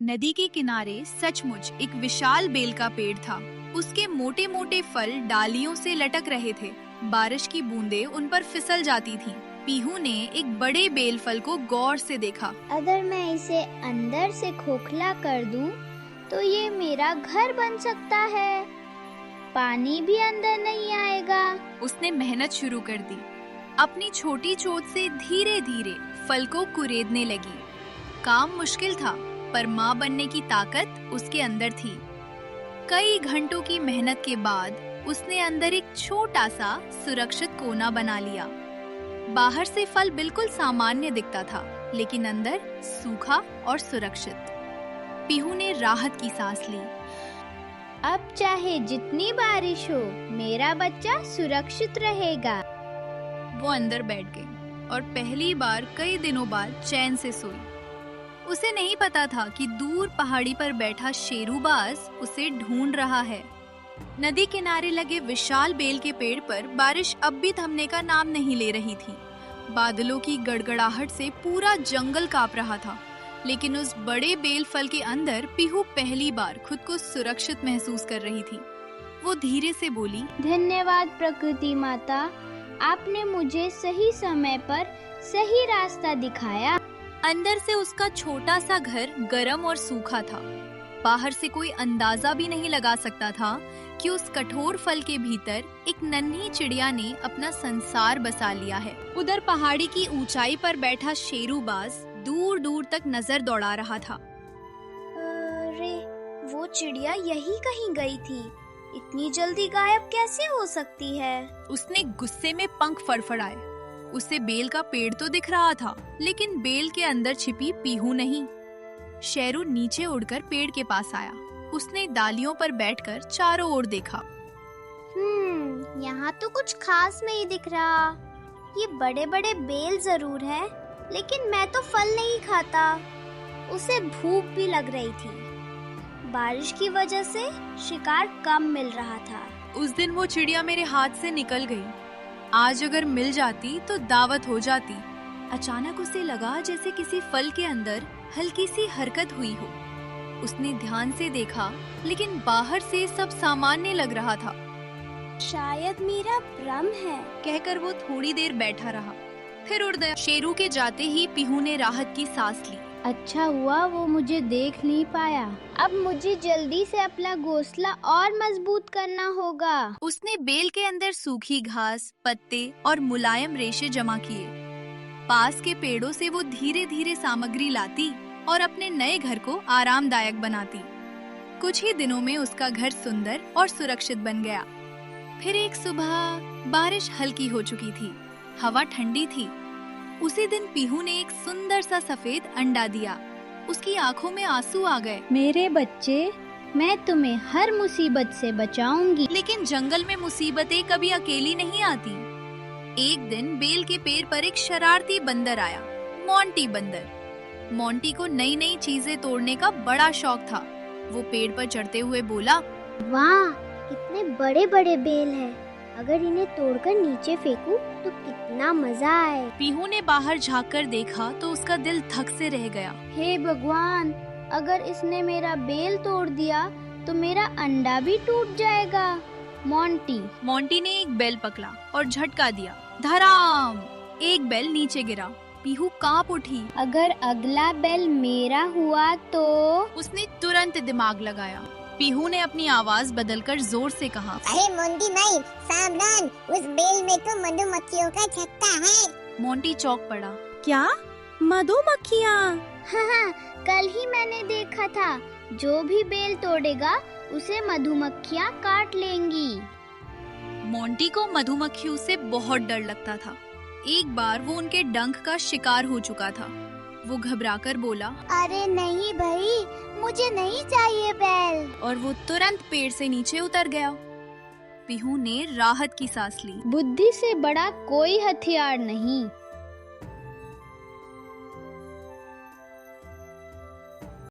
नदी के किनारे सचमुच एक विशाल बेल का पेड़ था। उसके मोटे मोटे फल डालियों से लटक रहे थे। बारिश की बूंदें उन पर फिसल जाती थीं। पीहू ने एक बड़े बेल फल को गौर से देखा। अगर मैं इसे अंदर से खोखला कर दूं, तो ये मेरा घर बन सकता है। पानी भी अंदर नहीं आएगा। उसने मेहनत शुरू कर दी। अपनी छोटी चोट से धीरे धीरे फल को कुरेदने लगी। काम मुश्किल था, पर माँ बनने की ताकत उसके अंदर थी। कई घंटों की मेहनत के बाद उसने अंदर एक छोटा सा सुरक्षित कोना बना लिया। बाहर से फल बिल्कुल सामान्य दिखता था, लेकिन अंदर सूखा और सुरक्षित। पीहू ने राहत की सांस ली। अब चाहे जितनी बारिश हो, मेरा बच्चा सुरक्षित रहेगा। वो अंदर बैठ गई और पहली बार कई दिनों बाद चैन से सोई। उसे नहीं पता था कि दूर पहाड़ी पर बैठा शेरूबाज उसे ढूंढ रहा है। नदी किनारे लगे विशाल बेल के पेड़ पर बारिश अब भी थमने का नाम नहीं ले रही थी। बादलों की गड़गड़ाहट से पूरा जंगल कांप रहा था, लेकिन उस बड़े बेल फल के अंदर पीहू पहली बार खुद को सुरक्षित महसूस कर रही थी। वो धीरे से बोली, धन्यवाद प्रकृति माता, आपने मुझे सही समय पर सही रास्ता दिखाया। अंदर से उसका छोटा सा घर गर्म और सूखा था। बाहर से कोई अंदाजा भी नहीं लगा सकता था कि उस कठोर फल के भीतर एक नन्ही चिड़िया ने अपना संसार बसा लिया है। उधर पहाड़ी की ऊंचाई पर बैठा शेरूबाज दूर दूर तक नजर दौड़ा रहा था। अरे, वो चिड़िया यही कहीं गई थी। इतनी जल्दी गायब कैसे हो सकती है? उसने गुस्से में पंख फड़फड़ाए। उसे बेल का पेड़ तो दिख रहा था, लेकिन बेल के अंदर छिपी पीहू नहीं। शेरू नीचे उड़कर पेड़ के पास आया। उसने डालियों पर बैठकर चारों ओर देखा। यहाँ तो कुछ खास नहीं दिख रहा। ये बड़े बड़े बेल जरूर है, लेकिन मैं तो फल नहीं खाता। उसे भूख भी लग रही थी। बारिश की वजह से शिकार कम मिल रहा था। उस दिन वो चिड़िया मेरे हाथ से निकल गई। आज अगर मिल जाती तो दावत हो जाती। अचानक उसे लगा जैसे किसी फल के अंदर हल्की सी हरकत हुई हो। उसने ध्यान से देखा, लेकिन बाहर से सब सामान्य लग रहा था। शायद मेरा भ्रम है, कहकर वो थोड़ी देर बैठा रहा, फिर उड़ गया। शेरू के जाते ही पीहू ने राहत की सांस ली। अच्छा हुआ वो मुझे देख नहीं पाया। अब मुझे जल्दी से अपना घोंसला और मजबूत करना होगा। उसने बेल के अंदर सूखी घास, पत्ते और मुलायम रेशे जमा किए। पास के पेड़ों से वो धीरे धीरे सामग्री लाती और अपने नए घर को आरामदायक बनाती। कुछ ही दिनों में उसका घर सुंदर और सुरक्षित बन गया। फिर एक सुबह बारिश हल्की हो चुकी थी। हवा ठंडी थी। उसी दिन पीहू ने एक सुंदर सा सफेद अंडा दिया। उसकी आंखों में आंसू आ गए। मेरे बच्चे, मैं तुम्हें हर मुसीबत से बचाऊंगी। लेकिन जंगल में मुसीबतें कभी अकेली नहीं आती। एक दिन बेल के पेड़ पर एक शरारती बंदर आया, मोंटी बंदर। मोंटी को नई नई चीजें तोड़ने का बड़ा शौक था। वो पेड़ पर चढ़ते हुए बोला, वाह, कितने बड़े बड़े बेल हैं। अगर इन्हें तोड़कर नीचे फेंकूं तो कितना मजा आए। पीहू ने बाहर झांककर देखा तो उसका दिल धक से रह गया। हे भगवान, अगर इसने मेरा बेल तोड़ दिया तो मेरा अंडा भी टूट जाएगा। मोंटी ने एक बेल पकड़ा और झटका दिया। धड़ाम! एक बेल नीचे गिरा। पीहू कांप उठी। अगर अगला बेल मेरा हुआ तो? उसने तुरंत दिमाग लगाया। पीहू ने अपनी आवाज बदलकर जोर से कहा, अरे मोंटी भाई, सावधान, उस बेल में तो मधुमक्खियों का छत्ता है। मोंटी चौंक पड़ा। क्या? मधुमक्खियाँ? हाँ, कल ही मैंने देखा था। जो भी बेल तोड़ेगा उसे मधुमक्खियाँ काट लेंगी। मोंटी को मधुमक्खियों से बहुत डर लगता था। एक बार वो उनके डंक का शिकार हो चुका था। वो घबराकर बोला, अरे नहीं भाई, मुझे नहीं चाहिए बेल। और वो तुरंत पेड़ से नीचे उतर गया। पीहू ने राहत की सांस ली। बुद्धि से बड़ा कोई हथियार नहीं।